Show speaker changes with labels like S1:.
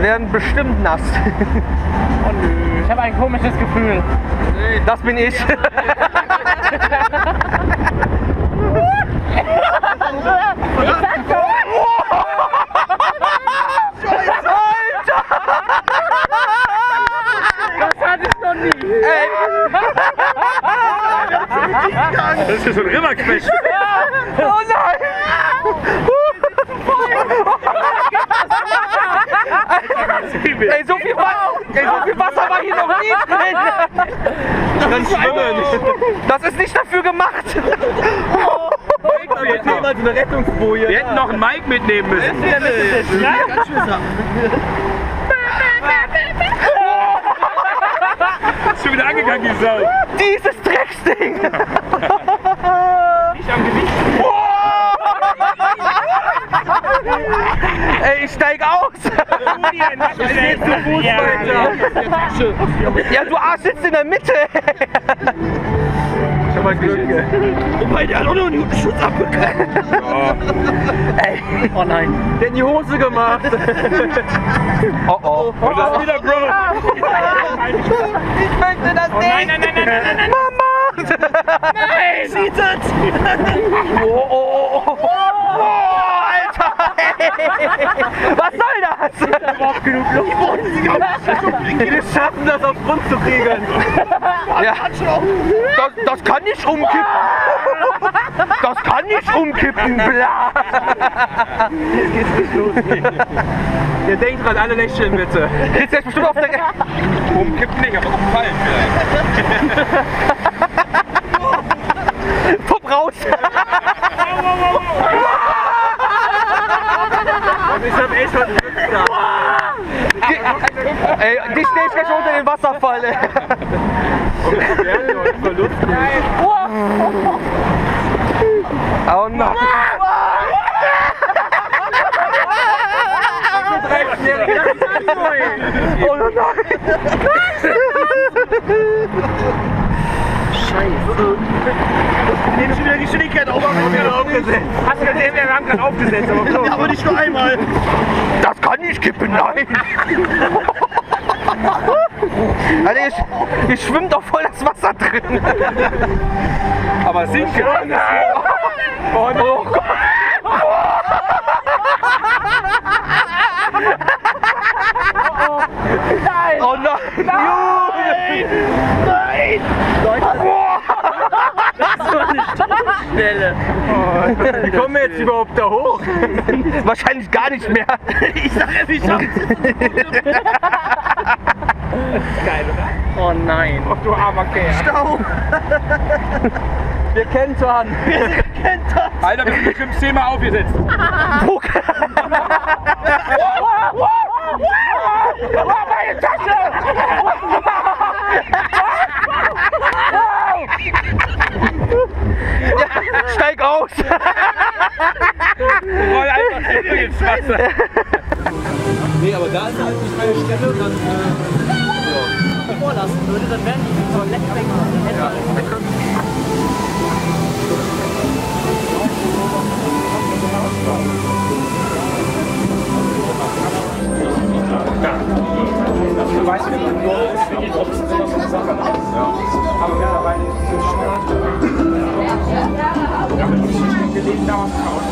S1: werden bestimmt nass.
S2: Oh nö, ich habe ein komisches Gefühl.
S1: Das bin ich.
S2: Das hatte ich noch nie.
S3: Das ist ja so ein Rimmerquetsch.
S1: Oh nein! Ey, so viel Wasser war hier noch nie drin!
S3: Ich kann schwimmen.
S1: Das ist nicht dafür gemacht!
S3: Wir hätten mal so eine Rettungsboje. Wir hätten noch einen Mike mitnehmen müssen. Ganz schön Sachen. Ist schon wieder angegangen, die Sau.
S1: Dieses Drecksding!
S3: Nicht am Gewicht.
S1: Ey, ich steig aus! Ja, du Arsch sitzt in der Mitte!
S3: Ich hab mal Glück. Wobei, der hat auch noch einen guten Schutz abbekommen.
S1: Ey. Oh nein.
S3: Der hat die Hose gemacht.
S1: Oh oh.
S3: Und das ist wieder Bro.
S1: Ich möchte das nicht!
S2: Nein, nein, nein, nein, nein, nein,
S1: Mama!
S2: nein!
S1: Sieht es! Oh, oh, oh, oh. Oh, Alter! Was soll das?
S2: Überhaupt genug Luft.
S1: Wir schaffen das auf Grund zu kriegen. Ja. Das kann nicht umkippen. Das kann nicht umkippen, bla.
S3: Jetzt geht's nicht los. Ihr denkt dran, alle lächeln bitte.
S1: Jetzt ist bestimmt auf der...
S3: Umkippen nicht, aber umfallen vielleicht.
S1: Pupp raus.
S3: Ich hab echt was
S1: Ey, dich stehe ich gleich unter den Wasserfall, ey. Oh nein. Oh nein.
S3: Scheiße. Wir nehmen schon wieder Geschwindigkeit auf. Hast du gesehen, wir haben gerade aufgesetzt, aber ja, aber nicht nur einmal.
S1: Das kann nicht kippen, nein. Alter, ich schwimme doch voll das Wasser drin.
S3: Aber sinken.
S1: Oh Gott.
S2: Nein!
S1: Oh nein!
S2: Nein! Nein! Leute, das ist so eine Stelle.
S3: Wie kommen wir jetzt überhaupt da hoch?
S1: Wahrscheinlich gar nicht mehr.
S3: Ich sag ja, ich hab's.
S2: Geil, oder? Oh nein.
S3: Ach du armer Kerl.
S1: Stau! Wir kentern!
S3: Wir kentern! Alter, wir sind bestimmt 10-mal aufgesetzt.
S1: Wo?
S2: Meine Tasche!
S1: Ja, steig aus!
S3: Roll einfach ins Wasser. Nee, aber da ist halt nicht meine Stelle und dann
S2: vorlassen würde, dann wären die so lecker weg.
S3: du weißt, wie man nur ist, wie die Truppen sind, was so eine Sache ist. Aber mittlerweile ist es so schnell. Wir haben in verschiedenen Gelegen damals verkauft.